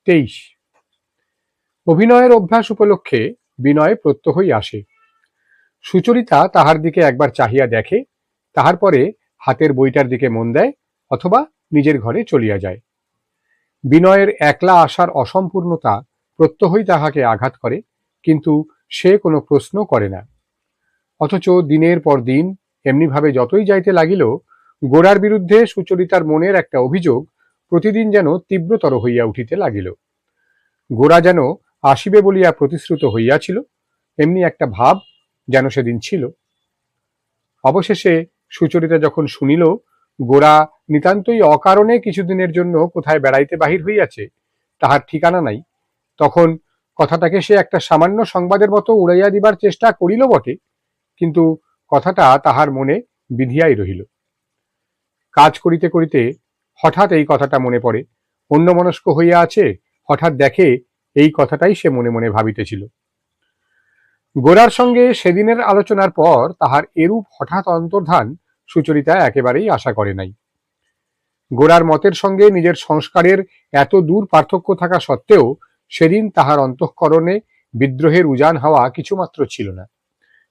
23। অভিনয়ের অভ্যাস উপলক্ষে বিনয় প্রত্যহই আসে। সুচরিতা তাহার দিকে একবার চাহিয়া দেখে, তাহার পরে হাতের বইটার দিকে মন দেয় অথবা নিজের ঘরে চলিয়া যায়। বিনয়ের একলা আসার অসম্পূর্ণতা প্রত্যহই তাহাকে আঘাত করে, কিন্তু সে কোনো প্রশ্ন করে না। অথচ দিনের পর দিন এমনিভাবে যতই যাইতে লাগিল, গোরার বিরুদ্ধে সুচরিতার মনের একটা অভিযোগ প্রতিদিন যেন তীব্রতর হইয়া উঠিতে লাগিল। গোরা যেন আসিবে বলিয়া প্রতিশ্রুত হইয়াছিল, এমনি একটা ভাব যেন সেদিন ছিল। অবশেষে সুচরিতা যখন শুনিল গোরা নিতান্তই অকারণে কিছুদিনের জন্য কোথায় বেড়াইতে বাহির হইয়াছে, তাহার ঠিকানা নাই, তখন কথাটাকে সে একটা সামান্য সংবাদের মতো উড়াইয়া দিবার চেষ্টা করিল বটে, কিন্তু কথাটা তাহার মনে বিধিয়াই রহিল। কাজ করিতে করিতে হঠাৎ এই কথাটা মনে পড়ে, অন্যমনস্ক হইয়া আছে, হঠাৎ দেখে এই কথাটাই সে মনে মনে ভাবিতেছিল। গোরার সঙ্গে সেদিনের আলোচনার পর তাহার এরূপ হঠাৎ অন্তর্ধান সুচরিতা একেবারেই আশা করে নাই। গোরার মতের সঙ্গে নিজের সংস্কারের এত দূর পার্থক্য থাকা সত্ত্বেও সেদিন তাহার অন্তঃকরণে বিদ্রোহের উজান হওয়া কিছুমাত্র ছিল না।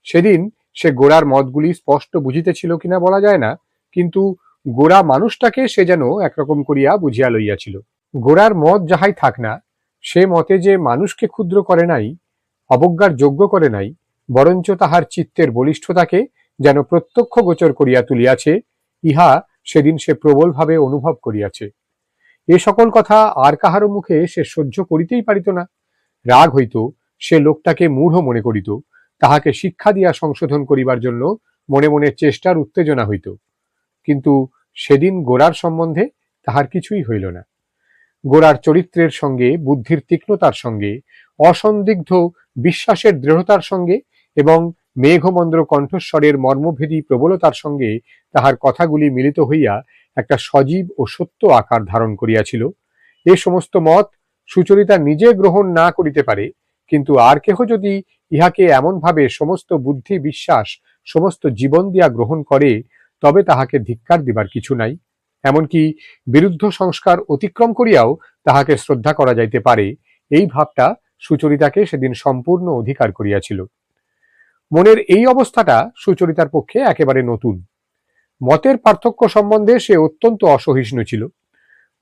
সেদিন সে গোরার মতগুলি স্পষ্ট বুঝিতেছিল কিনা বলা যায় না, কিন্তু গোরা মানুষটাকে সে যেন একরকম করিয়া বুঝিয়া লইয়াছিল। গোরার মত যাহাই থাক না, সে মতে যে মানুষকে ক্ষুদ্র করে নাই, অবজ্ঞার যোগ্য করে নাই, বরঞ্চ তাহার চিত্তের বলিষ্ঠতাকে যেন প্রত্যক্ষ গোচর করিয়া তুলিয়াছে, ইহা সেদিন সে প্রবলভাবে অনুভব করিয়াছে। এ সকল কথা আর কাহারও মুখে সে সহ্য করিতেই পারিত না। রাগ হইত, সে লোকটাকে মূঢ় মনে করিত, তাহাকে শিক্ষা দিয়া সংশোধন করিবার জন্য মনে মনে চেষ্টার উত্তেজনা হইত। কিন্তু সেদিন গোরার সম্বন্ধে তাহার কিছুই হইল না। গোরার চরিত্রের সঙ্গে, বুদ্ধির তীক্ষ্ণতার সঙ্গে, অসন্দিগ্ধ বিশ্বাসের দৃঢ়তার সঙ্গে এবং মেঘমন্দ্র কণ্ঠস্বরের মর্মভেদী প্রবলতার সঙ্গে তাহার কথাগুলি মিলিত হইয়া একটা সজীব ও সত্য আকার ধারণ করিয়াছিল। এ সমস্ত মত সুচরিতা নিজে গ্রহণ না করিতে পারে, কিন্তু আর কেহ যদি ইহাকে এমনভাবে সমস্ত বুদ্ধি বিশ্বাস সমস্ত জীবন দিয়া গ্রহণ করে, তবে তাহাকে ধিক্কার দিবার কিছু নাই। এমনকি বিরুদ্ধ সংস্কার অতিক্রম করিয়াও তাহাকে শ্রদ্ধা করা যাইতে পারে, এই ভাবটা সুচরিতাকে সেদিন সম্পূর্ণ অধিকার করিয়াছিল। মনের এই অবস্থাটা সুচরিতার পক্ষে একেবারে নতুন। মতের পার্থক্য সম্বন্ধে সে অত্যন্ত অসহিষ্ণু ছিল।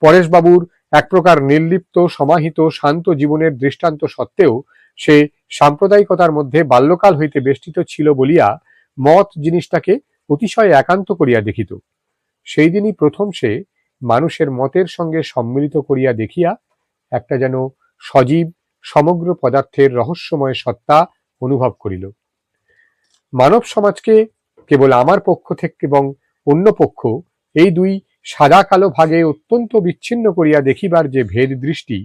পরেশবাবুর এক প্রকার নির্লিপ্ত সমাহিত শান্ত জীবনের দৃষ্টান্ত সত্ত্বেও সে সাম্প্রদায়িকতার মধ্যে বাল্যকাল হইতে বেষ্টিত ছিল বলিয়া মত জিনিসটাকে অতিশয় একান্ত করিয়া দেখিত। সেই দিনই প্রথম সে মানুষের মতের সঙ্গে সম্মিলিত করিয়া দেখিয়া একটা যেন সজীব সমগ্র পদার্থের রহস্যময় সত্তা অনুভব করিল। মানব সমাজকে কেবল আমার পক্ষ থেকে এবং অন্য পক্ষ, এই দুই সাদা কালো ভাগে অত্যন্ত বিচ্ছিন্ন করিয়া দেখিবার যে ভেদ দৃষ্টি,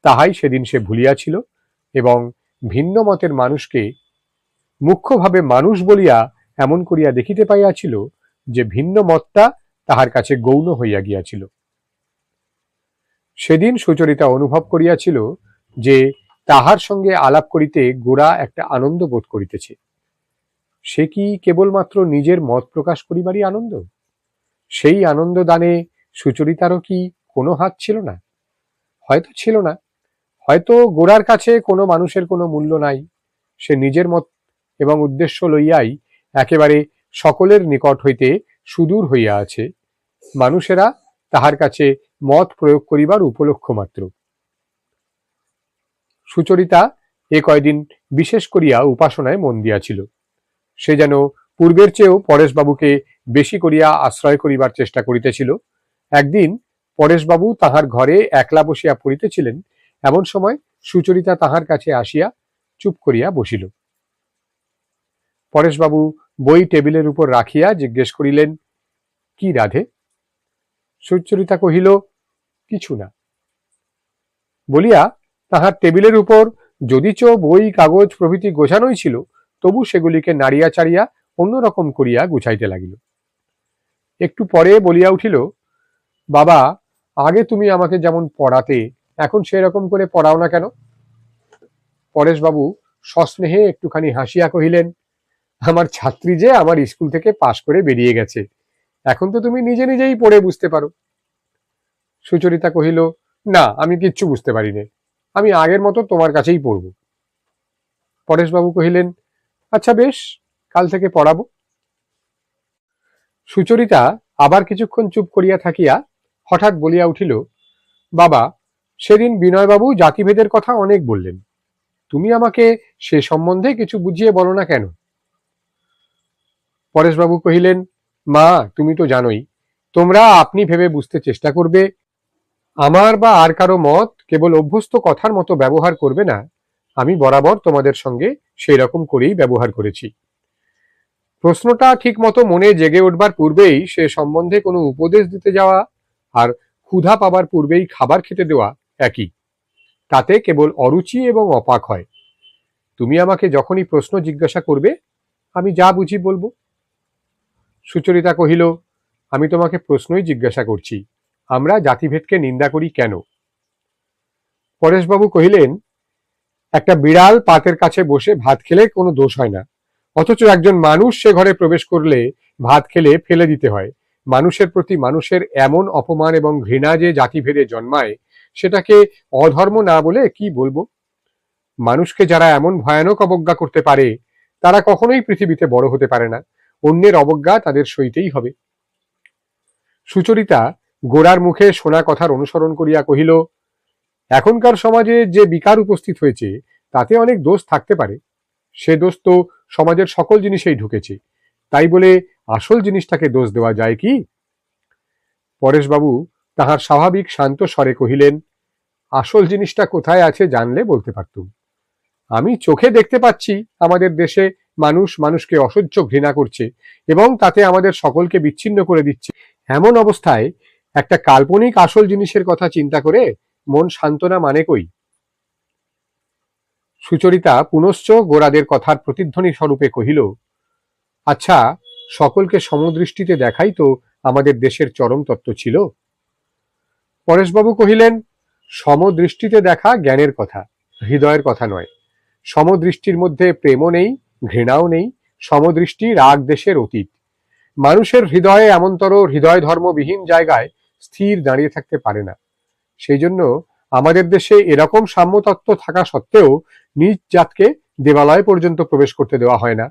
তাহাই সেদিন সে ভুলিয়াছিল এবং ভিন্ন মতের মানুষকে মুখ্যভাবে মানুষ বলিয়া এমন করিয়া দেখিতে পাইয়াছিল যে ভিন্ন মতটা তাহার কাছে গৌণ হইয়া গিয়াছিল। সেদিন সুচরিতা অনুভব করিয়াছিল যে তাহার সঙ্গে আলাপ করিতে গোরা একটা আনন্দ বোধ করিতেছে। সে কি কেবলমাত্র নিজের মত প্রকাশ করিবারই আনন্দ? সেই আনন্দ দানে সুচরিতারও কি কোনো হাত ছিল না? হয়তো ছিল না। হয়তো গোরার কাছে কোনো মানুষের কোনো মূল্য নাই, সে নিজের মত এবং উদ্দেশ্য লইয়াই একেবারে সকলের নিকট হইতে সুদূর হইয়া আছে। মানুষেরা তাহার কাছে মত প্রয়োগ করিবার উপলক্ষ মাত্র। সুচরিতা এ কয়দিন বিশেষ করিয়া উপাসনায় মন দিয়াছিল। সে যেন পূর্বের চেয়েও পরেশবাবুকে বেশি করিয়া আশ্রয় করিবার চেষ্টা করিতেছিল। একদিন পরেশবাবু তাহার ঘরে একলা বসিয়া পড়িতেছিলেন, এমন সময় সুচরিতা তাহার কাছে আসিয়া চুপ করিয়া বসিল। পরেশবাবু বই টেবিলের উপর রাখিয়া জিজ্ঞেস করিলেন, কি রাধে? সুচরিতা কহিল, কিছু না বলিয়া তাহার টেবিলের উপর যদিচ বই কাগজ প্রভৃতি গোছানোই ছিল, তবু সেগুলিকে নাড়িয়া চাড়িয়া অন্যরকম করিয়া গুছাইতে লাগিল। একটু পরে বলিয়া উঠিল, বাবা, আগে তুমি আমাকে যেমন পড়াতে, এখন সেরকম করে পড়াও না কেন? পরেশবাবু সস্নেহে একটুখানি হাসিয়া কহিলেন, আমার ছাত্রী যে আমার স্কুল থেকে পাশ করে বেরিয়ে গেছে, এখন তো তুমি নিজে নিজেই পড়ে বুঝতে পারো। সুচরিতা কহিল, না, আমি কিচ্ছু বুঝতে পারিনি, আমি আগের মতো তোমার কাছেই পড়ব। পরেশবাবু কহিলেন, আচ্ছা বেশ, কাল থেকে পড়াবো। সুচরিতা আবার কিছুক্ষণ চুপ করিয়া থাকিয়া হঠাৎ বলিয়া উঠিল, বাবা, সেদিন বিনয়বাবু জাতিভেদের কথা অনেক বললেন, তুমি আমাকে সে সম্বন্ধে কিছু বুঝিয়ে বলো না কেন? পরেশবাবু কহিলেন, মা, তুমি তো জানোই, তোমরা আপনি ভেবে বুঝতে চেষ্টা করবে, আমার বা আর কারো মত কেবল অভ্যস্ত কথার মতো ব্যবহার করবে না। আমি বরাবর তোমাদের সঙ্গে সেই রকম করেই ব্যবহার করেছি। প্রশ্নটা ঠিক মতো মনে জেগে উঠবার পূর্বেই সে সম্বন্ধে কোনো উপদেশ দিতে যাওয়া আর ক্ষুধা পাবার পূর্বেই খাবার খেতে দেওয়া একই, তাতে কেবল অরুচি এবং অপাক হয়। তুমি আমাকে যখনই প্রশ্ন জিজ্ঞাসা করবে, আমি যা বুঝি বলবো। সুচরিতা কহিল, আমি তোমাকে প্রশ্নই জিজ্ঞাসা করছি, আমরা জাতিভেদকে নিন্দা করি কেন? পরেশবাবু কহিলেন, একটা বিড়াল পাতের কাছে বসে ভাত খেলে কোনো দোষ হয় না, অথচ একজন মানুষ সে ঘরে প্রবেশ করলে ভাত খেলে ফেলে দিতে হয়। মানুষের প্রতি মানুষের এমন অপমান এবং ঘৃণা যে জাতিভেদে জন্মায়, সেটাকে অধর্ম না বলে কি বলবো? মানুষকে যারা এমন ভয়ানক অবজ্ঞা করতে পারে, তারা কখনোই পৃথিবীতে বড় হতে পারে না। অন্যের অবজ্ঞা তাদের সইতেই হবে। সুচরিতা গোরার মুখে শোনা কথার অনুসরণ করিয়া কহিল, এখনকার সমাজে যে বিকার উপস্থিত হয়েছে, তাতে অনেক দোষ থাকতে পারে। সে দোষ তো সমাজের সকল জিনিসেই ঢুকেছে, তাই বলে আসল জিনিসটাকে দোষ দেওয়া যায় কি? পরেশবাবু তাহার স্বাভাবিক শান্ত স্বরে কহিলেন, আসল জিনিসটা কোথায় আছে জানলে বলতে পারতুম। আমি চোখে দেখতে পাচ্ছি আমাদের দেশে মানুষ মানুষকে অসহ্য ঘৃণা করছে এবং তাতে আমাদের সকলকে বিচ্ছিন্ন করে দিচ্ছে। এমন অবস্থায় একটা কাল্পনিক আসল জিনিসের কথা চিন্তা করে মন সান্ত্বনা মানে কই? সুচরিতা পুনশ্চ গোরাদের কথার প্রতিধ্বনি স্বরূপে কহিল, আচ্ছা, সকলকে সমদৃষ্টিতে দেখাই তো আমাদের দেশের চরম তত্ত্ব ছিল। পরেশবাবু কহিলেন, সমদৃষ্টিতে দেখা জ্ঞানের কথা, হৃদয়ের কথা নয়। সমদৃষ্টির মধ্যে প্রেমও নেই, ঘৃণাও নেই। সমদৃষ্টি রাগ দেশের অতীত। মানুষের হৃদয়ে এমনতর হৃদয় ধর্মবিহীন জায়গায় স্থির দাঁড়িয়ে থাকতে পারে না। সেই জন্য আমাদের দেশে এরকম সাম্যতত্ত্ব থাকা সত্ত্বেও নিজ জাতকে দেবালয় পর্যন্ত প্রবেশ করতে দেওয়া হয় না।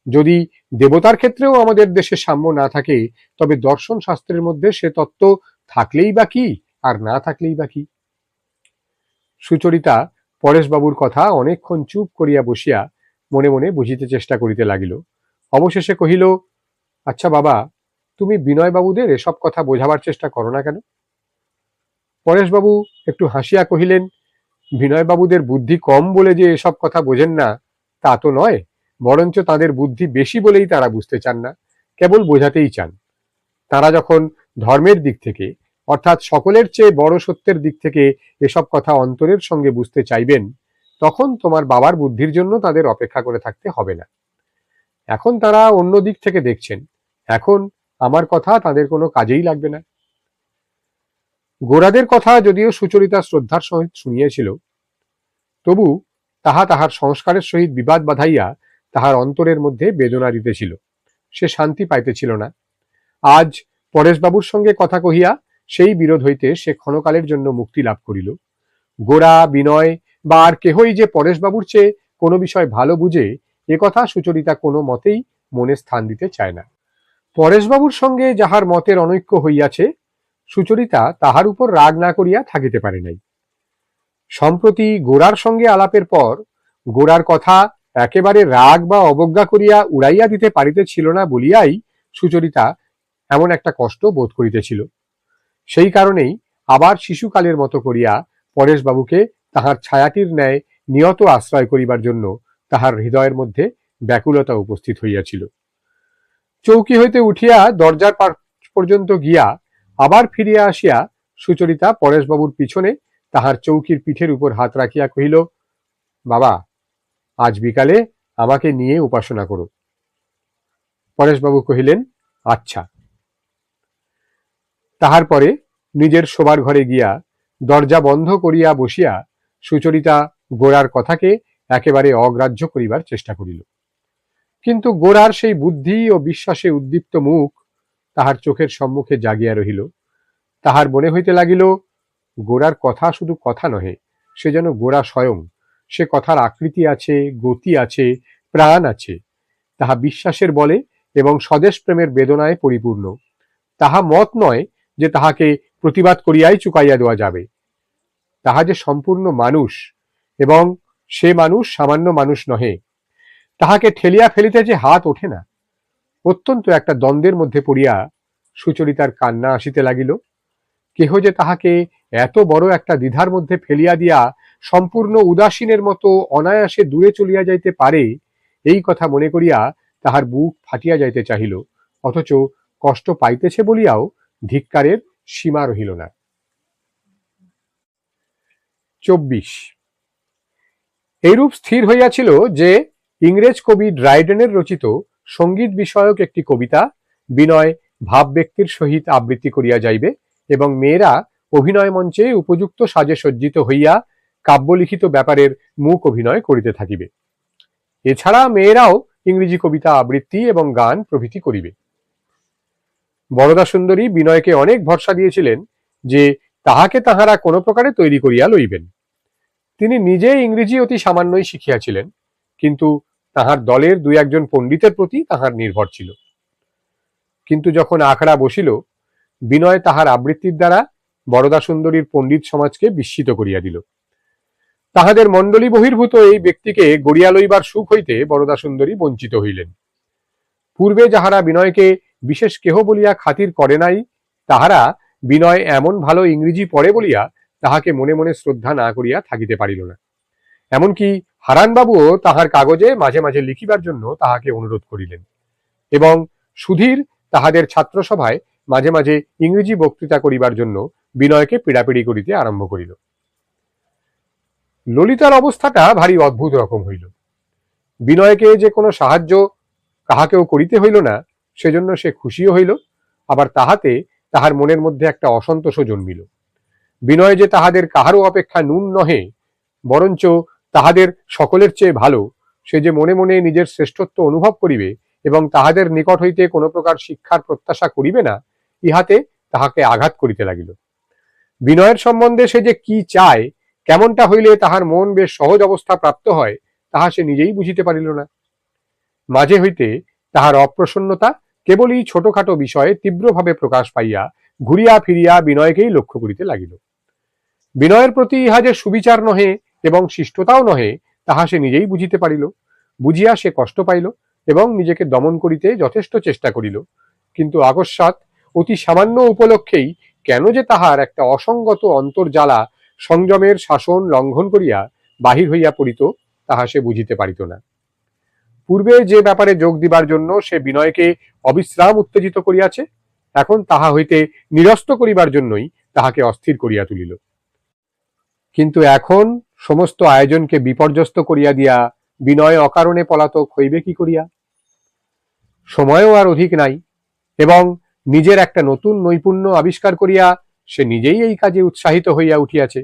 যদি দেবতার ক্ষেত্রেও আমাদের দেশে সাম্য না থাকে, তবে দর্শন শাস্ত্রের মধ্যে সে তত্ত্ব থাকলেই বা কি, আর না থাকলেই বা কি? সুচরিতা পরেশবাবুর কথা অনেকক্ষণ চুপ করিয়া বসিয়া মনে মনে বুঝিতে চেষ্টা করিতে লাগিল। অবশেষে কহিল, আচ্ছা বাবা, তুমি বিনয়বাবুদের এসব কথা বোঝাবার চেষ্টা করো না কেন? পরেশবাবু একটু হাসিয়া কহিলেন, বিনয়বাবুদের বুদ্ধি কম বলে যে এসব কথা বোঝেন না তা তো নয়, বরঞ্চ তাদের বুদ্ধি বেশি বলেই তারা বুঝতে চান না, কেবল বোঝাতেই চান। তারা যখন ধর্মের দিক থেকে, অর্থাৎ সকলের চেয়ে বড় সত্যের দিক থেকে এসব কথা অন্তরের সঙ্গে বুঝতে চাইবেন, তখন তোমার বাবার বুদ্ধির জন্য তাদের অপেক্ষা করে থাকতে হবে না। এখন তারা অন্য দিক থেকে দেখছেন, এখন আমার কথা তাদের কোনো কাজেই লাগবে না। গোরাদের কথা যদিও সুচরিতা শ্রদ্ধার সহিত শুনিয়েছিল, তবু তাহা তাহার সংস্কারের সহিত বিবাদ বাধাইয়া তাহার অন্তরের মধ্যে বেদনা দিতেছিল। সে শান্তি পাইতেছিল না। আজ পরেশবাবুর সঙ্গে কথা কহিয়া সেই বিরোধ হইতে সে ক্ষণকালের জন্য মুক্তি লাভ করিল। গোরা, বিনয় বা আর কেহই যে পরেশবাবুর চেয়ে কোনো বিষয় ভালো বুঝে, এ কথা সুচরিতা কোনো মতেই মনে স্থান দিতে চায় না। পরেশবাবুর সঙ্গে যাহার মতের অনৈক্য হইয়াছে, সুচরিতা তাহার উপর রাগ না করিয়া থাকিতে পারে নাই। সম্প্রতি গোরার সঙ্গে আলাপের পর গোরার কথা একেবারে রাগ বা অবজ্ঞা করিয়া উড়াইয়া দিতে পারিতেছিল না বলিয়াই সুচরিতা এমন একটা কষ্ট বোধ করিতেছিল। সেই কারণেই আবার শিশুকালের মতো করিয়া পরেশবাবুকে তাহার ছায়াটির ন্যায় নিয়ত আশ্রয় করিবার জন্য তাহার হৃদয়ের মধ্যে ব্যাকুলতা উপস্থিত হইয়াছিল। চৌকি হইতে উঠিয়া দরজার পাশ পর্যন্ত গিয়া আবার ফিরিয়া আসিয়া সুচরিতা পরেশবাবুর পিছনে তাহার চৌকির পিঠের উপর হাত রাখিয়া কহিল, বাবা, আজ বিকালে আমাকে নিয়ে উপাসনা করো। পরেশবাবু কহিলেন, আচ্ছা। তাহার পরে নিজের শোবার ঘরে গিয়া দরজা বন্ধ করিয়া বসিয়া সুচরিতা গোরার কথাকে একেবারে অগ্রাহ্য করিবার চেষ্টা করিল। কিন্তু গোরার সেই বুদ্ধি ও বিশ্বাসে উদ্দীপ্ত মুখ তাহার চোখের সম্মুখে জাগিয়া রহিল। তাহার মনে হইতে লাগিল, গোরার কথা শুধু কথা নহে, সে যেন গোরা স্বয়ং। সে কথার আকৃতি আছে, গতি আছে, প্রাণ আছে। তাহা বিশ্বাসের বলে এবং স্বদেশ প্রেমের বেদনায় পরিপূর্ণ। তাহা মত নয় যে তাহাকে প্রতিবাদ করিয়াই চুকাইয়া দেওয়া যাবে। তাহা যে সম্পূর্ণ মানুষ, এবং সে মানুষ সামান্য মানুষ নহে। তাহাকে ঠেলিয়া ফেলিতে যে হাত ওঠে না। অত্যন্ত একটা দ্বন্দ্বের মধ্যে পড়িয়া সুচরিতার কান্না আসিতে লাগিল। কেহ যে তাহাকে এত বড় একটা দ্বিধার মধ্যে ফেলিয়া দিয়া সম্পূর্ণ উদাসীনের মতো অনায়াসে দূরে চলিয়া যাইতে পারে, এই কথা মনে করিয়া তাহার বুক ফাটিয়া যাইতে চাহিল, অথচ কষ্ট পাইতেছে বলিয়াও ধিক্কারের সীমা রহিল না। 24। এইরূপ স্থির হইয়াছিল যে ইংরেজ কবি ড্রাইডেনের রচিত সঙ্গীত বিষয়ক একটি কবিতা বিনয় ভাব ব্যক্তির সহিত আবৃত্তি করিয়া যাইবে, এবং মেয়েরা অভিনয় মঞ্চে উপযুক্ত সাজে সজ্জিত হইয়া কাব্যলিখিত ব্যাপারের মুখ অভিনয় করিতে থাকিবে। এছাড়া মেয়েরাও ইংরেজি কবিতা আবৃত্তি এবং গান প্রভৃতি করিবে। বরদা সুন্দরী বিনয়কে অনেক ভরসা দিয়েছিলেন যে তাহাকে তাহারা কোনো প্রকারে তৈরি করিয়া লইবেন। তিনি নিজে ইংরেজি অতি সামান্যই শিখিয়াছিলেন, কিন্তু তাহার দলের দুই একজন পণ্ডিতের প্রতি তাহার নির্ভর ছিল। কিন্তু যখন আখড়া বসিল, বিনয় তাহার আবৃত্তির দ্বারা বরদা সুন্দরীর পণ্ডিত সমাজকে বিস্মিত করিয়া দিল। তাহাদের মণ্ডলী বহির্ভূত এই ব্যক্তিকে গড়িয়া লইবার সুখ হইতে বরদা সুন্দরী বঞ্চিত হইলেন। পূর্বে যাহারা বিনয়কে বিশেষ কেহ বলিয়া খাতির করে নাই, তাহারা বিনয় এমন ভালো ইংরেজি পড়ে বলিয়া তাহাকে মনে মনে শ্রদ্ধা না করিয়া থাকিতে পারিল না। এমনকি হারানবাবুও তাহার কাগজে মাঝে মাঝে লিখিবার জন্য তাহাকে অনুরোধ করিলেন, এবং সুধীর তাহাদের ছাত্রসভায় মাঝে মাঝে ইংরেজি বক্তৃতা করিবার জন্য বিনয়কে পীড়াপিড়ি করিতে আরম্ভ করিল। ললিতার অবস্থাটা ভারী অদ্ভুত রকম হইল। বিনয়কে যে কোনো সাহায্য কাহাকেও করিতে হইল না, সেজন্য সে খুশিও হইল, আবার তাহাতে তাহার মনের মধ্যে একটা অসন্তোষও জন্মিল। বিনয় যে তাহাদের কাহারও অপেক্ষা নুন নহে, বরঞ্চ তাহাদের সকলের চেয়ে ভালো, সে যে মনে মনে নিজের শ্রেষ্ঠত্ব অনুভব করিবে এবং তাহাদের নিকট হইতে কোনো প্রকার শিক্ষার প্রত্যাশা করিবে না, ইহাতে তাহাকে আঘাত করিতে লাগিল। বিনয়ের সম্বন্ধে সে যে কি চায়, কেমনটা হইলে তাহার মন বেশ সহজ অবস্থা প্রাপ্ত হয়, তাহা সে নিজেই বুঝিতে পারিল না। মাঝে হইতে তাহার অপ্রসন্নতা কেবলই ছোটখাটো বিষয়ে তীব্রভাবে প্রকাশ পাইয়া ঘুরিয়া ফিরিয়া বিনয়কেই লক্ষ্য করিতে লাগিল। বিনয়ের প্রতি ইহা যে সুবিচার নহে এবং শিষ্টতাও নহে, তাহা সে নিজেই বুঝিতে পারিল। বুঝিয়া সে কষ্ট পাইল এবং নিজেকে দমন করিতে যথেষ্ট চেষ্টা করিল, কিন্তু আকস্মাৎ অতি সামান্য উপলক্ষেই কেন যে তাহার একটা অসঙ্গত অন্তর্জ্বালা সংযমের শাসন লঙ্ঘন করিয়া বাহির হইয়া পড়িত, তাহা সে বুঝিতে পারিত না। পূর্বে যে ব্যাপারে যোগ দিবার জন্য সে বিনয়কে অবিশ্রাম উত্তেজিত করিয়াছে, এখন তাহা হইতে নিরস্ত করিবার জন্যই তাহাকে অস্থির করিয়া তুলিল। কিন্তু এখন সমস্ত আয়োজনকে বিপর্যস্ত করিয়া দিয়া বিনয় অকারণে পলাতক হইবে কি করিয়া? সময়ও আর অধিক নাই, এবং নিজের একটা নতুন নৈপুণ্য আবিষ্কার করিয়া সে নিজেই এই কাজে উৎসাহিত হইয়া উঠিয়াছে।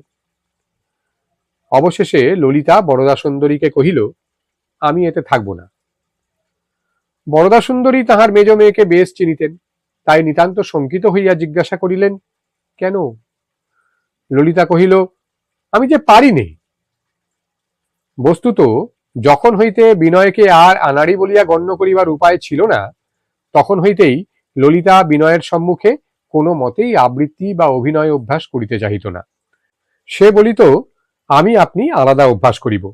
অবশেষে ললিতা বরদা সুন্দরীকে কহিল, আমি এতে থাকব না। বরদা সুন্দরী তাহার মেজ মেয়েকে বেশ চিনিতেন, তাই নিতান্ত শঙ্কিত হইয়া জিজ্ঞাসা করিলেন, কেন? ললিতা কহিল, আমি যে পারি নে। বস্তুত যখন হইতে বিনয়কে আর আনাড়ি বলিয়া গণ্য করিবার উপায় ছিল না, তখন হইতেই ললিতা বিনয়ের সম্মুখে কোনো মতেই আবৃত্তি বা অভিনয় অভ্যাস করিতে চাহিত না। সে বলিত, আমি আপনি আলাদা অভ্যাস করিব।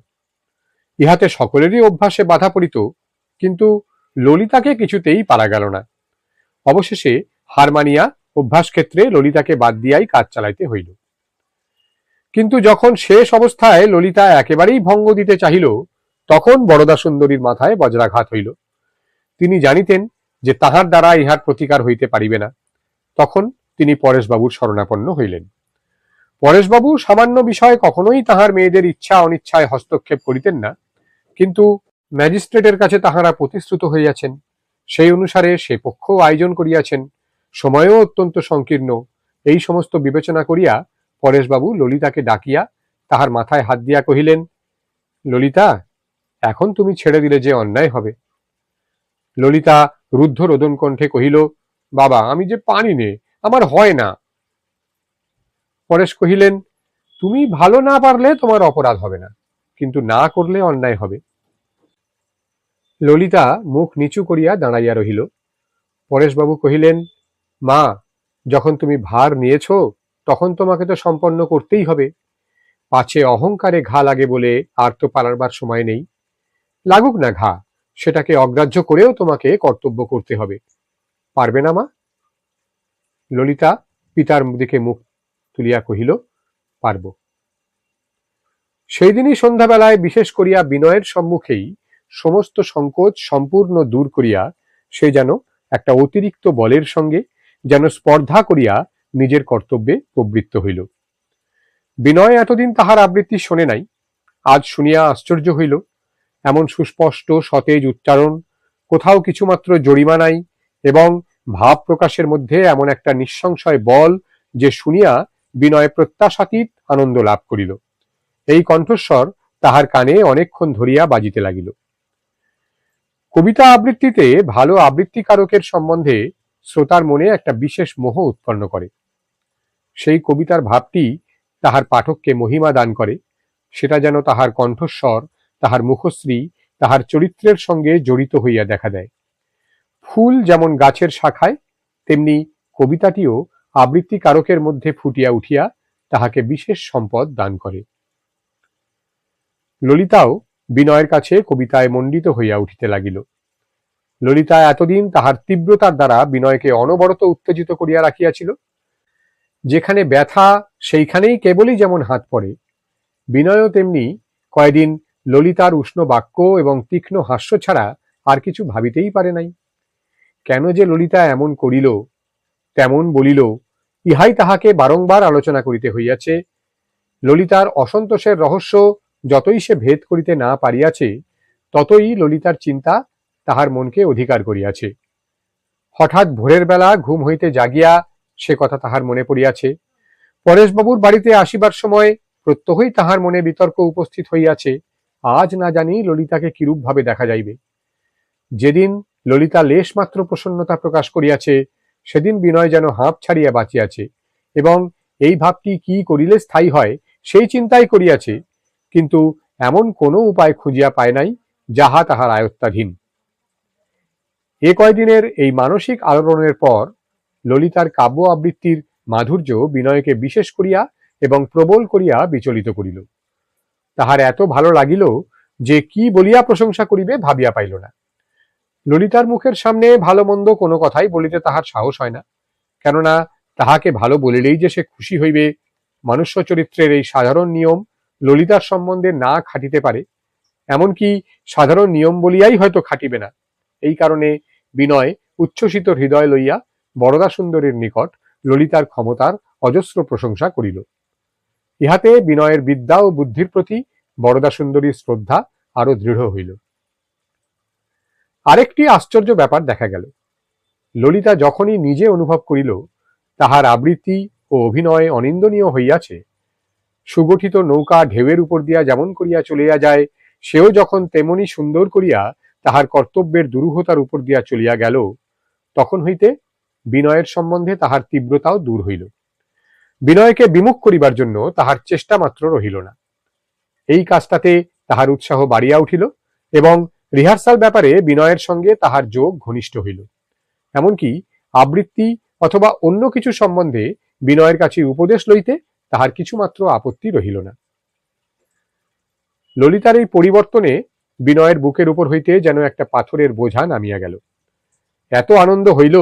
ইহাতে সকলেরই অভ্যাসে বাধা পড়িত, কিন্তু ললিতাকে কিছুতেই পারা গেল না। অবশেষে হার মানিয়া অভ্যাস ক্ষেত্রে ললিতাকে বাদ দিয়াই কাজ চালাইতে হইল। কিন্তু যখন শেষ অবস্থায় ললিতা একেবারেই ভঙ্গ দিতে চাহিল, তখন বরদা সুন্দরীর মাথায় বজ্রাঘাত হইল। তিনি জানিতেন যে তাহার দ্বারা ইহার প্রতিকার হইতে পারিবে না। তখন তিনি পরেশবাবুর শরণাপন্ন হইলেন। পরেশবাবু সামান্য বিষয়ে কখনোই তাহার মেয়েদের ইচ্ছা অনিচ্ছায় হস্তক্ষেপ করিতেন না, কিন্তু ম্যাজিস্ট্রেটের কাছে তাহারা প্রতিশ্রুত হইয়াছেন, সেই অনুসারে সে পক্ষ আয়োজন করিয়াছেন, সময়ও অত্যন্ত সংকীর্ণ। এই সমস্ত বিবেচনা করিয়া পরেশবাবু ললিতাকে ডাকিয়া তাহার মাথায় হাত দিয়া কহিলেন, ললিতা, এখন তুমি ছেড়ে দিলে যে অন্যায় হবে। ললিতা রুদ্ধ রোদন কণ্ঠে কহিল, বাবা, আমি যে পারি নে, আমার হয় না। পরেশ কহিলেন, তুমি ভালো না পারলে তোমার অপরাধ হবে না, কিন্তু না করলে অন্যায় হবে। ললিতা মুখ নিচু করিয়া দাঁড়াইয়া রহিল। পরেশবাবু কহিলেন, মা, যখন তুমি ভার নিয়েছ তখন তোমাকে তো সম্পন্ন করতেই হবে। পাছে অহংকারে ঘা লাগে বলে আর তো পালাবার সময় নেই। লাগুক না ঘা, সেটাকে অগ্রাহ্য করেও তোমাকে কর্তব্য করতে হবে। পারবে না মা? ললিতা পিতার দিকে মুখ তুলিয়া কহিল, পারব। সেই দিনই সন্ধ্যাবেলায় বিশেষ করিয়া বিনয়ের সম্মুখেই সমস্ত সংকোচ সম্পূর্ণ দূর করিয়া সে যেন একটা অতিরিক্ত বলের সঙ্গে যেন স্পর্ধা করিয়া নিজের কর্তব্যে প্রবৃত্ত হইল। বিনয় এতদিন তাহার আবৃত্তি শোনে নাই, আজ শুনিয়া আশ্চর্য হইল। এমন সুস্পষ্ট সতেজ উচ্চারণ, কোথাও কিছুমাত্র জরিমা নাই, এবং ভাব প্রকাশের মধ্যে এমন একটা নিঃসংশয় বল যে শুনিয়া বিনয় প্রত্যাশাতীত আনন্দ লাভ করিল। এই কণ্ঠস্বর তাহার কানে অনেকক্ষণ ধরিয়া বাজিতে লাগিল। কবিতা আবৃত্তিতে ভালো আবৃত্তিকারকের সম্বন্ধে শ্রোতার মনে একটা বিশেষ মোহ উৎপন্ন করে। সেই কবিতার ভাবটি তাহার পাঠককে মহিমা দান করে। সেটা যেন তাহার কণ্ঠস্বর, তাহার মুখশ্রী, তাহার চরিত্রের সঙ্গে জড়িত হইয়া দেখা দেয়। ফুল যেমন গাছের শাখায়, তেমনি কবিতাটিও আবৃত্তিকারকের মধ্যে ফুটিয়া উঠিয়া তাহাকে বিশেষ সম্পদ দান করে। ললিতাও বিনয়ের কাছে কবিতায় মণ্ডিত হইয়া উঠিতে লাগিল। ললিতা এতদিন তাহার তীব্রতার দ্বারা বিনয়কে অনবরত উত্তেজিত করিয়া রাখিয়াছিল। যেখানে ব্যথা সেইখানেই কেবলই যেমন হাত পড়ে, বিনয়ও তেমনি কয়দিন ললিতার উষ্ণ বাক্য এবং তীক্ষ্ণ হাস্য ছাড়া আর কিছু ভাবিতেই পারে নাই। কেন যে ললিতা এমন করিল, তেমন বলিল, ইহাই তাহাকে বারংবার আলোচনা করিতে হইয়াছে। ললিতার অসন্তোষের রহস্য যতই সে ভেদ করিতে না পারিয়াছে, ততই ললিতার চিন্তা তাহার মনকে অধিকার করিয়াছে। হঠাৎ ভোরের বেলা ঘুম হইতে জাগিয়া সে কথা তাহার মনে পড়িয়াছে। পরেশবাবুর বাড়িতে আসিবার সময় প্রত্যহই তাহার মনে বিতর্ক উপস্থিত হইয়াছে, আজ না জানি ললিতাকে কিরূপ ভাবে দেখা যাইবে। যেদিন ললিতা লেশ মাত্র প্রসন্নতা প্রকাশ করিয়াছে, সেদিন বিনয় যেন হাঁপ ছাড়িয়া বাঁচিয়াছে, এবং এই ভাবটি কি করিলে স্থায়ী হয় সেই চিন্তাই করিয়াছে, কিন্তু এমন কোনো উপায় খুঁজিয়া পায় নাই যাহা তাহার আয়ত্তাধীন। এ কয়দিনের এই মানসিক আলোড়নের পর ললিতার কাব্য আবৃত্তির মাধুর্য বিনয়কে বিশেষ করিয়া এবং প্রবল করিয়া বিচলিত করিল। তাহার এত ভালো লাগিল যে কি বলিয়া প্রশংসা করিবে ভাবিয়া পাইল না। ললিতার মুখের সামনে ভালো মন্দ কোনো কথাই বলিতে তাহার সাহস হয় না, কেননা তাহাকে ভালো বলিলেই যে সে খুশি হইবে, মনুষ্য চরিত্রের এই সাধারণ নিয়ম ললিতার সম্বন্ধে না খাটিতে পারে, এমনকি সাধারণ নিয়ম বলিয়াই হয়তো খাটিবে না। এই কারণে বিনয় উচ্ছ্বসিত হৃদয় লইয়া বরদা সুন্দরীর নিকট ললিতার ক্ষমতার অজস্র প্রশংসা করিল। ইহাতে বিনয়ের বিদ্যা ও বুদ্ধির প্রতি বরদা সুন্দরীর শ্রদ্ধা আরো দৃঢ় হইল। আরেকটি আশ্চর্য ব্যাপার দেখা গেল। ললিতা যখনই নিজে অনুভব করিল তাহার আবৃত্তি ও অভিনয় অনিন্দনীয় হইয়াছে, সুগঠিত নৌকা ঢেউয়ের উপর দিয়া যেমন করিয়া চলিয়া যায়, সেও যখন তেমনি সুন্দর করিয়া তাহার কর্তব্যের দুরূহতার উপর দিয়া চলিয়া গেল, তখন হইতে বিনয়ের সম্বন্ধে তাহার তীব্রতাও দূর হইল। বিনয়কে বিমুখ করিবার জন্য তাহার চেষ্টা মাত্র রহিল না। এই কাজটাতে তাহার উৎসাহ বাড়িয়া উঠিল, এবং রিহার্সাল ব্যাপারে বিনয়ের সঙ্গে তাহার যোগ ঘনিষ্ঠ হইল। এমনকি আবৃত্তি অথবা অন্য কিছু সম্বন্ধে বিনয়ের কাছে উপদেশ লইতে তাহার কিছুমাত্র আপত্তি রহিল না। ললিতার এই পরিবর্তনে বিনয়ের বুকের উপর হইতে যেন একটা পাথরের বোঝা নামিয়া গেল। এত আনন্দ হইল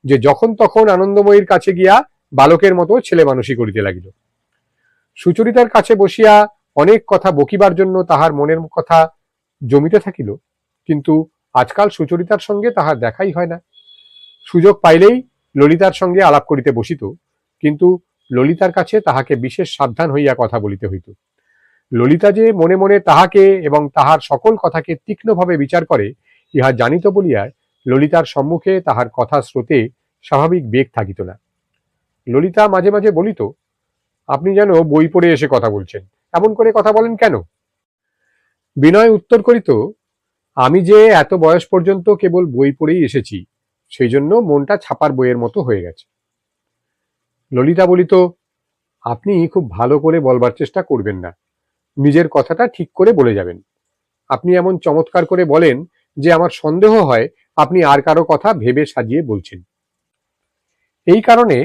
যে যখন তখন আনন্দময়ীর কাছে গিয়া বালকের মতো ছেলে মানুষই করিতে লাগিল। সুচরিতার কাছে বসিয়া অনেক কথা বকিবার জন্য তাহার মনের কথা জমিতে থাকিল, কিন্তু আজকাল সুচরিতার সঙ্গে তাহার দেখাই হয় না। সুযোগ পাইলেই ললিতার সঙ্গে আলাপ করিতে বসিত, কিন্তু ললিতার কাছে তাহাকে বিশেষ সাবধান হইয়া কথা বলিতে হইত। ললিতা যে মনে মনে তাহাকে এবং তাহার সকল কথাকে তীক্ষ্ণভাবে বিচার করে, ইহা জানিত বলিয়া ললিতার সম্মুখে তাহার কথা স্রোতে স্বাভাবিক বেগ থাকিত না। ললিতা মাঝে মাঝে বলিত, আপনি যেন বই পড়ে এসে কথা বলছেন, এমন করে কথা বলেন কেন? বিনয় উত্তর করিত, আমি যে এত বয়স পর্যন্ত কেবল বই পড়েই এসেছি, সেই জন্য মনটা ছাপার বইয়ের মতো হয়ে গেছে। ললিতা বলিত, আপনি খুব ভালো করে বলবার চেষ্টা করবেন না, নিজের কথাটা ঠিক করে বলে যাবেন। আপনি এমন চমৎকার করে বলেন যে আমার সন্দেহ হয় আপনি আর কারো কথা ভেবে সাজিয়ে বলছেন। এই কারণে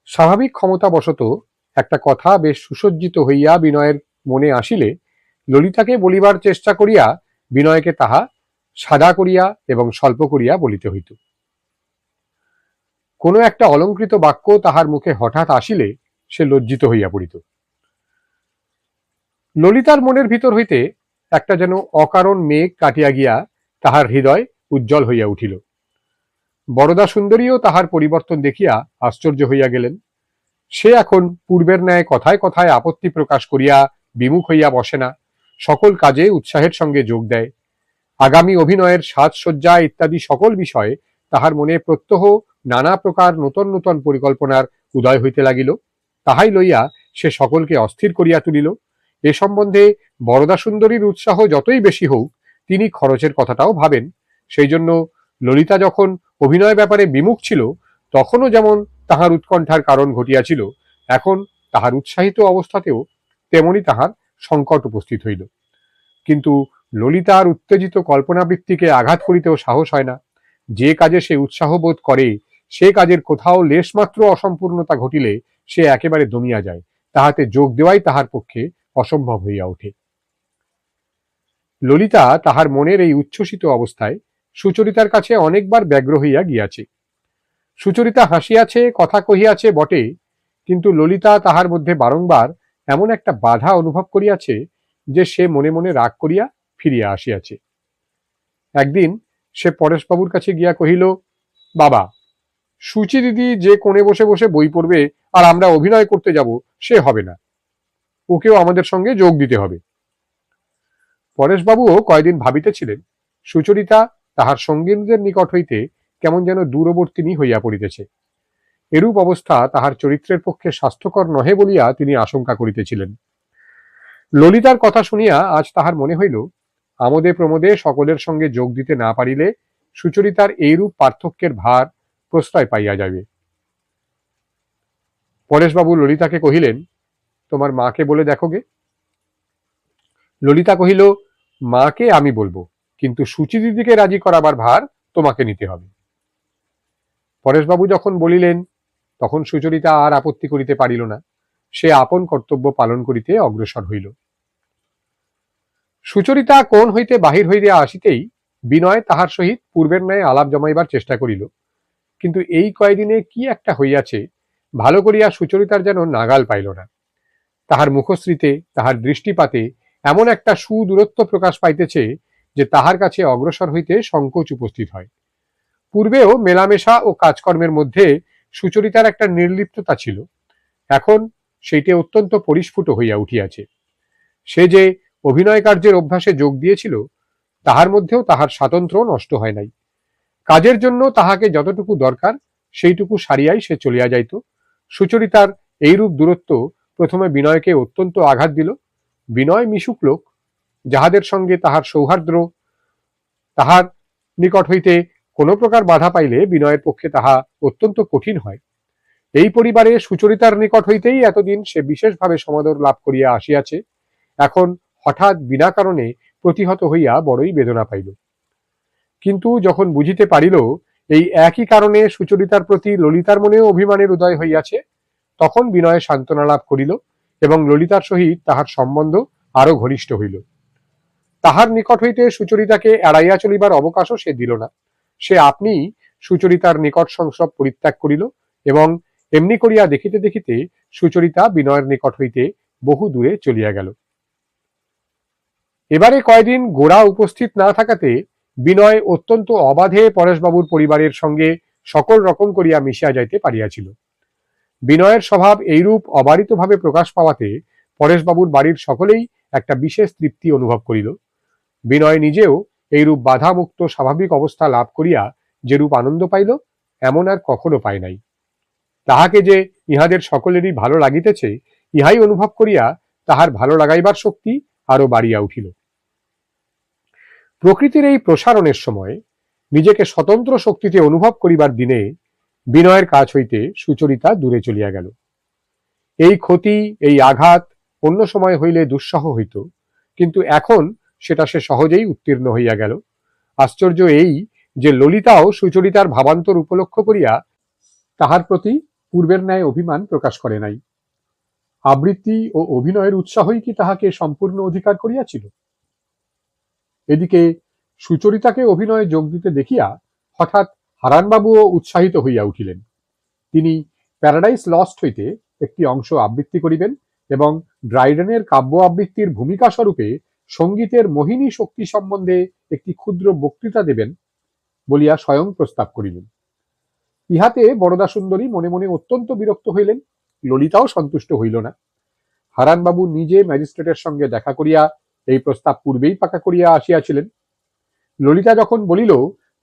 স্বাভাবিক ক্ষমতাবশত একটা কথা বেশ সুসজ্জিত হইয়া বিনয়ের মনে আসিলে ললিতাকে বলিবার চেষ্টা করিয়া বিনয়কে তাহা সাদা করিয়া এবং স্বল্প করিয়া বলিতে হইত। কোনো একটা অলঙ্কৃত বাক্য তাহার মুখে হঠাৎ আসিলে সে লজ্জিত হইয়া পড়িত। ললিতার মনের ভিতর হইতে একটা যেন অকারণ মেঘ কাটিয়া গিয়া তাহার হৃদয় উজ্জ্বল হইয়া উঠিল। বরদা সুন্দরীও তাহার পরিবর্তন দেখিয়া আশ্চর্য হইয়া গেলেন। সে এখন পূর্বের ন্যায় কথায় কথায় আপত্তি প্রকাশ করিয়া বিমুখ হইয়া বসে না, সকল কাজে উৎসাহের সঙ্গে যোগ দেয়। আগামী অভিনয়ের সাজসজ্জা ইত্যাদি সকল বিষয়ে তাহার মনে প্রত্যহ নানা প্রকার নূতন নূতন পরিকল্পনার উদয় হইতে লাগিল। তাহাই লইয়া সে সকলকে অস্থির করিয়া তুলিল। এ সম্বন্ধে বরদা সুন্দরীর উৎসাহ যতই বেশি হোক, তিনি খরচের কথাটাও ভাবেন। সেই জন্য ললিতা যখন অভিনয় ব্যাপারে বিমুখ ছিল, তখনও যেমন তাহার উৎকণ্ঠার কারণ ঘটিয়াছিল, এখন তাহার উৎসাহিত অবস্থাতেও তেমনি তাহার সংকট উপস্থিত হইল। কিন্তু ললিতার উত্তেজিত কল্পনাবৃত্তিকে আঘাত করিতেও সাহস হয় না। যে কাজে সে উৎসাহ বোধ করে, সে কাজের কোথাও লেশমাত্র অসম্পূর্ণতা ঘটিলে সে একেবারে দমিয়া যায়, তাহাতে যোগ দেওয়াই তাহার পক্ষে অসম্ভব হইয়া ওঠে। ললিতা তাহার মনের এই উচ্ছ্বসিত অবস্থায় সুচরিতার কাছে অনেকবার ব্যগ্র হইয়া গিয়াছে। সুচরিতা হাসিয়াছে, কথা কহিয়াছে বটে, কিন্তু ললিতা তাহার মধ্যে বারংবার এমন একটা বাধা অনুভব করিয়াছে যে সে মনে মনে রাগ করিয়া ফিরিয়া আসিয়াছে। একদিন সে পরেশবাবুর কাছে গিয়া কহিল, বাবা, সুচি দিদি যে কোণে বসে বসে বই পড়বে আর আমরা অভিনয় করতে যাব, সে হবে না, ওকেও আমাদের সঙ্গে যোগ দিতে হবে। পরেশবাবুও কয়দিন ভাবিতেছিলেন সুচরিতা তাহার সঙ্গীদের নিকট হইতে কেমন যেন দূরবর্তিনী হইয়া পড়িতেছে। এরূপ অবস্থা তাহার চরিত্রের পক্ষে স্বাস্থ্যকর নহে বলিয়া তিনি আশঙ্কা করিতেছিলেন। ললিতার কথা শুনিয়া আজ তাহার মনে হইল, আমোদে প্রমোদে সকলের সঙ্গে যোগ দিতে না পারিলে সুচরিতার এইরূপ পার্থক্যের ভার প্রশ্রয় পাইয়া যাবে। পরেশবাবু ললিতাকে কহিলেন, তোমার মাকে বলে দেখো গে। ললিতা কহিল, মাকে আমি বলবো, কিন্তু সুচি দিদিকে রাজি করাবার ভার তোমাকে নিতে হবে। পরেশবাবু যখন বলিলেন, তখন সুচরিতা আর আপত্তি করিতে পারিল না। সে আপন কর্তব্য পালন করিতে অগ্রসর হইল। সুচরিতা কোণ হইতে বাহির হইয়া আসিতেই বিনয় তাহার সহিত পূর্বের ন্যায় আলাপ জমাইবার চেষ্টা করিল, কিন্তু এই কয়দিনে কি একটা হইয়াছে, ভালো করিয়া সুচরিতার যেন নাগাল পাইল না। তাহার মুখশ্রীতে, তাহার দৃষ্টিপাতে এমন একটা সুদূরত্ব প্রকাশ পাইতেছে যে তাহার কাছে অগ্রসর হইতে সংকোচ উপস্থিত হয়। পূর্বেও মেলামেশা ও কাজকর্মের মধ্যে সুচরিতার একটা নির্লিপ্ততা ছিল, এখন সেইটে অত্যন্ত পরিস্ফুট হইয়া উঠিয়াছে। সে যে অভিনয় কার্যের অভ্যাসে যোগ দিয়েছিল, তাহার মধ্যেও তাহার স্বাতন্ত্র্য নষ্ট হয় নাই। কাজের জন্য তাহাকে যতটুকু দরকার সেইটুকু সারিয়াই সে চলিয়া যাইত। সুচরিতার এইরূপ দূরত্ব প্রথমে বিনয়কে অত্যন্ত আঘাত দিল। বিনয় মিশুক লোক, যাহাদের সঙ্গে তাহার সৌহার্দ্য, তাহার নিকট হইতে কোনো প্রকার বাধা পাইলে বিনয়ের পক্ষে তাহা অত্যন্ত কঠিন হয়। এই পরিবারে সুচরিতার নিকট হইতেই এতদিন সে বিশেষভাবে সমাদর লাভ করিয়া আসিয়াছে, এখন হঠাৎ বিনা কারণে প্রতিহত হইয়া বড়ই বেদনা পাইল। কিন্তু যখন বুঝিতে পারিল এই একই কারণে সুচরিতার প্রতি ললিতার মনেও অভিমানের উদয় হইয়াছে, তখন বিনয় সান্ত্বনা লাভ করিল এবং ললিতার সহিত তাহার সম্বন্ধ আরো ঘনিষ্ঠ হইল। তাহার নিকট হইতে সুচরিতাকে এড়াইয়া চলিবার অবকাশও সে দিল না। সে আপনিই সুচরিতার নিকট সংস্রব পরিত্যাগ করিল এবং এমনি করিয়া দেখিতে দেখিতে সুচরিতা বিনয়ের নিকট হইতে বহু দূরে চলিয়া গেল। এবারে কয়দিন গোরা উপস্থিত না থাকাতে বিনয় অত্যন্ত অবাধে পরেশবাবুর পরিবারের সঙ্গে সকল রকম করিয়া মিশিয়া যাইতে পারিয়াছিল। বিনয়ের স্বভাব এইরূপ অবারিতভাবে প্রকাশ পাওয়াতে পরেশবাবুর বাড়ির সকলেই একটা বিশেষ তৃপ্তি অনুভব করিল। বিনয় নিজেও এইরূপ বাধামুক্ত স্বাভাবিক অবস্থা লাভ করিয়া যেরূপ আনন্দ পাইল, এমন আর কখনো পায় নাই। তাহাকে যে ইহাদের সকলেরই ভালো লাগিতেছে, ইহাই অনুভব করিয়া তাহার ভালো লাগাইবার শক্তি আরো বাড়িয়া উঠিল। প্রকৃতির এই প্রসারণের সময় নিজেকে স্বতন্ত্র শক্তিতে অনুভব করিবার দিনে বিনয়ের কাছ হইতে সুচরিতা দূরে চলিয়া গেল। এই ক্ষতি, এই আঘাত অন্য সময় হইলে দুঃসহ হইত, কিন্তু এখন সেটা সে সহজেই উত্তীর্ণ হইয়া গেল। আশ্চর্য এই যে ললিতাও সুচরিতার ভাবান্তর উপলক্ষ করিয়া তাহার প্রতি পূর্বের ন্যায় অভিমান প্রকাশ করে নাই। আবৃত্তি ও অভিনয়ের উৎসাহই কি তাহাকে সম্পূর্ণ অধিকার করিয়াছিল? এদিকে সুচরিতাকে অভিনয়ে যোগ দিতে দেখিয়া হঠাৎ হারানবাবুও উৎসাহিত হইয়া উঠিলেন। তিনি প্যারাডাইস লস্ট হইতে একটি অংশ আবৃত্তি করিবেন এবং ড্রাইডেনের কাব্য আবৃত্তির ভূমিকা স্বরূপে সঙ্গীতের মোহিনী শক্তি সম্বন্ধে একটি ক্ষুদ্র বক্তৃতা দেবেন বলিয়া স্বয়ং প্রস্তাব করিলেন। ইহাতে বরদা সুন্দরী মনে মনে অত্যন্ত বিরক্ত হইলেন, ললিতাও সন্তুষ্ট হইল না। হারানবাবু নিজে ম্যাজিস্ট্রেটের সঙ্গে দেখা করিয়া এই প্রস্তাব পূর্বেই পাকা করিয়া আসিয়াছিলেন। ললিতা যখন বলিল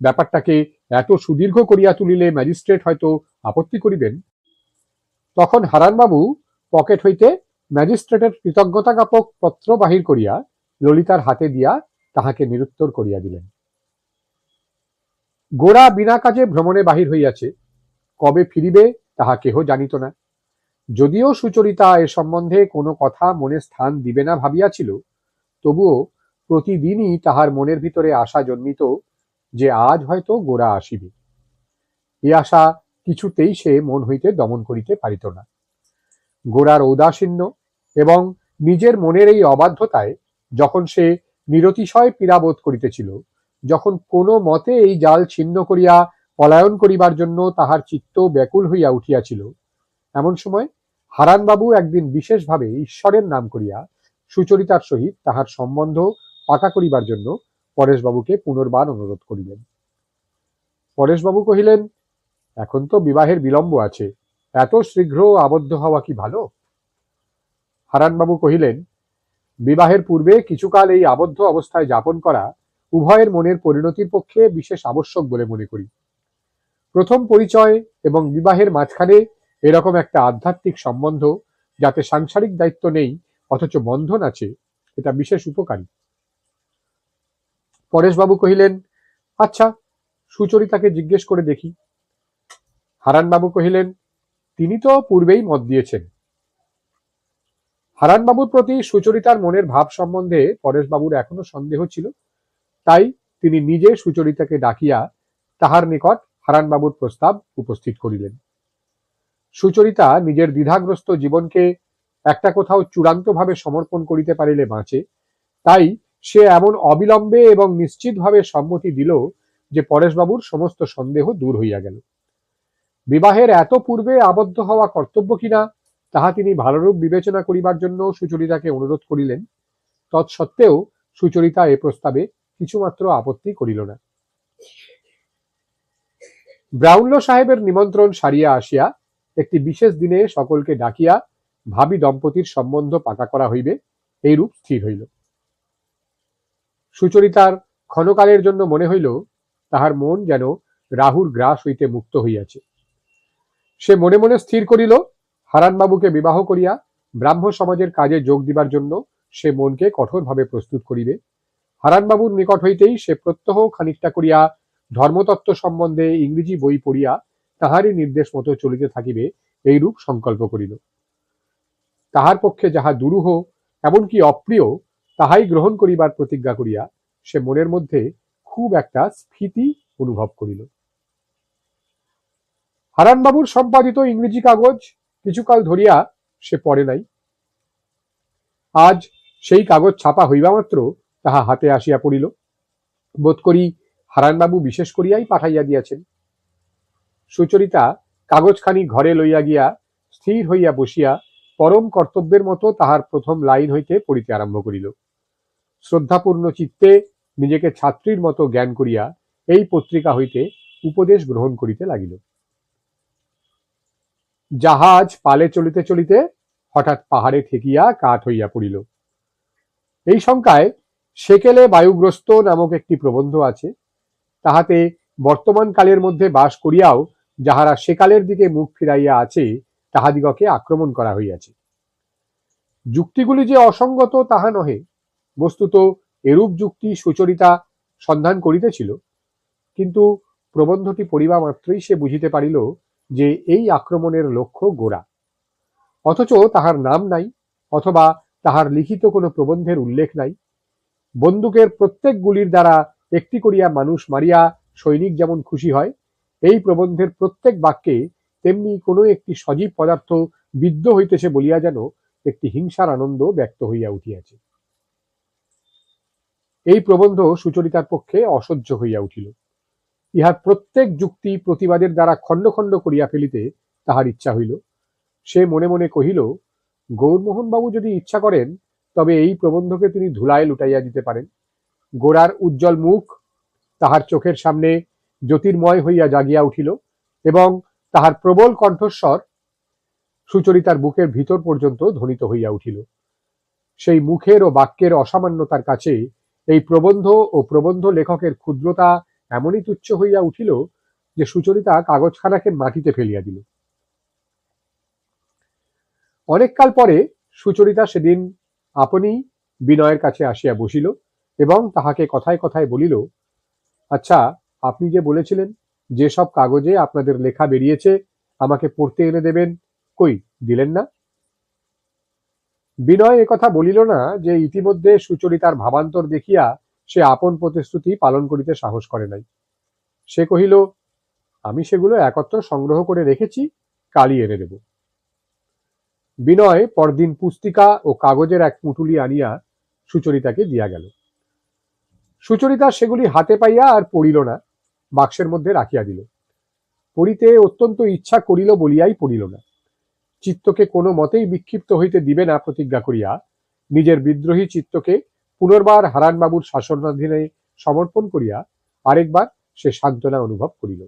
ব্যাপারটাকে এত সুদীর্ঘ করিয়া তুলিলে ম্যাজিস্ট্রেট হয়তো আপত্তি করিবেন, তখন হারানবাবু পকেট হইতে ম্যাজিস্ট্রেটের কৃতজ্ঞতা জ্ঞাপক পত্র বাহির করিয়া ললিতার হাতে দিয়া তাহাকে নিরুত্তর করিয়া দিলেন। গোরা বিনা কাজে ভ্রমণে বাহির হইয়াছে, কবে ফিরিবে তাহা কেহ জানিত না। যদিও সুচরিতা এ সম্বন্ধে কোনো কথা মনে স্থান দিবে না ভাবিয়াছিল, তবুও প্রতিদিনই তাহার মনের ভিতরে আশা জন্মিত যে আজ হয়তো গোরা আসিবে। এ আশা কিছুতেই সে মন হইতে দমন করিতে পারিত না। গোরার ঔদাসীন্য এবং নিজের মনের এই অবাধ্যতায় যখন সে নিরতিশয় পীড়াবোধ করিতেছিল, যখন কোনো মতে এই জাল ছিন্ন করিয়া পলায়ন করিবার জন্য তাহার চিত্ত ব্যাকুল হইয়া উঠিয়াছিল, এমন সময় হারানবাবু একদিন বিশেষভাবে ঈশ্বরের নাম করিয়া সুচরিতার সহিত তাহার সম্বন্ধ পাকা করিবার জন্য পরেশবাবুকে পুনর্বার অনুরোধ করিলেন। পরেশবাবু কহিলেন, এখন তো বিবাহের বিলম্ব আছে, এত শীঘ্র আবদ্ধ হওয়া কি ভালো? হারানবাবু কহিলেন, বিবাহের পূর্বে কিছুকাল এই আবদ্ধ অবস্থায় যাপন করা উভয়ের মনের পরিণতির পক্ষে বিশেষ আবশ্যক বলে মনে করি। প্রথম পরিচয় এবং বিবাহের মাঝখানে এরকম একটা আধ্যাত্মিক সম্বন্ধ, যাতে সাংসারিক দায়িত্ব নেই অথচ বন্ধন আছে, এটা বিশেষ উপকারী। পরেশবাবু কহিলেন, আচ্ছা, সুচরিতাকে জিজ্ঞেস করে দেখি। হারানবাবু কহিলেন, তিনি তো পূর্বেই মত দিয়েছেন। হারানবাবুর প্রতি সুচরিতার মনের ভাব সম্বন্ধে পরেশবাবুর এখনো সন্দেহ ছিল, তাই তিনি নিজে সুচরিতাকে ডাকিয়া তাহার নিকট হারানবাবুর প্রস্তাব উপস্থিত করিলেন। সুচরিতা নিজের দ্বিধাগ্রস্ত জীবনকে একটা কোথাও চূড়ান্তভাবে সমর্পণ করিতে পারিলে বাঁচে, তাই সে এমন অবিলম্বে এবং নিশ্চিতভাবে সম্মতি দিল যে পরেশবাবুর সমস্ত সন্দেহ দূর হইয়া গেল। বিবাহের এত পূর্বে আবদ্ধ হওয়া কর্তব্য কিনা তাহা তিনি ভালোরূপ বিবেচনা করিবার জন্য সুচরিতাকে অনুরোধ করিলেন। তৎসত্ত্বেও সুচরিতা এ প্রস্তাবে কিছুমাত্র আপত্তি করিল না। ব্রাউনলো সাহেবের নিমন্ত্রণ সারিয়া আসিয়া একটি বিশেষ দিনে সকলকে ডাকিয়া ভাবী দম্পতির সম্বন্ধ পাকা করা হইবে, এইরূপ স্থির হইল। সুচরিতার ক্ষণকালের জন্য মনে হইল তাহার মন যেন রাহুর গ্রাস হইতে মুক্ত হইয়াছে। সে মনে মনে স্থির করিল, হারানবাবুকে বিবাহ করিয়া ব্রাহ্ম সমাজের কাজে যোগ দিবার জন্য সে মনকে কঠোরভাবে প্রস্তুত করিবে। হারানবাবুর নিকট হইতেই সে প্রত্যহ খানিকটা করিয়া ধর্মতত্ত্ব সম্বন্ধে ইংরেজি বই পড়িয়া তাহারই নির্দেশ মতো চলিতে থাকিবে, এইরূপ সংকল্প করিল। তাহার পক্ষে যাহা দুরূহ, এমনকি অপ্রিয়, তাহাই গ্রহণ করিবার প্রতিজ্ঞা করিয়া সে মনের মধ্যে খুব একটা স্ফীতি অনুভব করিল। হারানবাবুর সম্পাদিত ইংরেজি কাগজ কিছুকাল ধরিয়া সে পড়ে নাই। আজ সেই কাগজ ছাপা হইবা মাত্র তাহা হাতে আসিয়া পড়িল। বোধ করি হারানবাবু বিশেষ করিয়াই পাঠাইয়া দিয়াছেন। সুচরিতা কাগজখানি ঘরে লইয়া গিয়া স্থির হইয়া বসিয়া পরম কর্তব্যের মতো তাহার প্রথম লাইন হইতে পড়িতে আরম্ভ করিল। শ্রদ্ধাপূর্ণ চিত্তে নিজেকে ছাত্রীর মতো জ্ঞান করিয়া এই পত্রিকা হইতে উপদেশ গ্রহণ করিতে লাগিল। জাহাজ পালে চলিতে চলিতে হঠাৎ পাহাড়ে ঠেকিয়া কাঠ হইয়া পড়িল। এই শঙ্কায় সেকেলে বায়ুগ্রস্ত নামক একটি প্রবন্ধ আছে। তাহাতে বর্তমান কালের মধ্যে বাস করিয়াও যাহারা সেকালের দিকে মুখ ফিরাইয়া আছে তাহাদিগকে আক্রমণ করা হইয়াছে। যুক্তিগুলি যে অসঙ্গত তাহা নহে, বস্তুত এরূপ যুক্তি সুচরিতা সন্ধান করিতেছিল, কিন্তু প্রবন্ধটি পড়িবা মাত্রই সে বুঝিতে পারিল যে এই আক্রমণের লক্ষ্য গোরা। অথচ তাহার নাম নাই, অথবা তাহার লিখিত কোনো প্রবন্ধের উল্লেখ নাই। বন্দুকের প্রত্যেক গুলির দ্বারা একটি করিয়া মানুষ মারিয়া সৈনিক যেমন খুশি হয়, এই প্রবন্ধের প্রত্যেক বাক্যে তেমনি কোনো একটি সজীব পদার্থ বিদ্ধ হইতেছে বলিয়া যেন একটি হিংসার আনন্দ ব্যক্ত হইয়া উঠিয়াছে। এই প্রবন্ধ সুচরিতার পক্ষে অসহ্য হইয়া উঠিল। ইহার প্রত্যেক যুক্তি প্রতিবাদের দ্বারা খণ্ড খণ্ড করিয়া ফেলিতে তাহার ইচ্ছা হইল। সে মনে মনে কহিল, গৌরমোহনবাবু যদি ইচ্ছা করেন তবে এই প্রবন্ধকে তিনি ধুলায় লুটাইয়া দিতে পারেন। গোরার উজ্জ্বল মুখ তাহার চোখের সামনে জ্যোতির্ময় হইয়া জাগিয়া উঠিল এবং তাহার প্রবল কণ্ঠস্বর সুচরিতার বুকের ভিতর পর্যন্ত ধ্বনিত হইয়া উঠিল। সেই মুখের ও বাক্যের অসামান্যতার কাছে এই প্রবন্ধ ও প্রবন্ধ লেখকের ক্ষুদ্রতা এমনই তুচ্ছ হইয়া উঠিল যে সুচরিতা কাগজখানাকে মাটিতে ফেলিয়া দিল। অনেককাল পরে সুচরিতা সেদিন আপনি বিনয়ের কাছে আসিয়া বসিল এবং তাহাকে কথায় কথায় বলিল, আচ্ছা, আপনি যে বলেছিলেন যেসব কাগজে আপনাদের লেখা বেরিয়েছে আমাকে পড়তে এনে দেবেন, কই দিলেন না? বিনয় একথা বলিল না যে ইতিমধ্যে সুচরিতার ভাবান্তর দেখিয়া সে আপন প্রতিশ্রুতি পালন করিতে সাহস করে নাই। সে কহিল, আমি সেগুলো একত্র সংগ্রহ করে রেখেছি, কালই এনে দেব। বিনয় পরদিন পুস্তিকা ও কাগজের এক পুঁটুলি আনিয়া সুচরিতাকে দিয়া গেল। সুচরিতা সেগুলি হাতে পাইয়া আর পড়িল না, বাক্সের মধ্যে রাখিয়া দিল। পড়িতে অত্যন্ত ইচ্ছা করিল বলিয়াই পড়িল না। চিত্তকে কোনো মতেই বিক্ষিপ্ত হইতে দিবে না প্রতিজ্ঞা করিয়া নিজের বিদ্রোহী চিত্তকে পুনর্বার হারানবাবুর শাসনাধীনে সমর্পণ করিয়া আরেকবার সে সান্ত্বনা অনুভব করিল।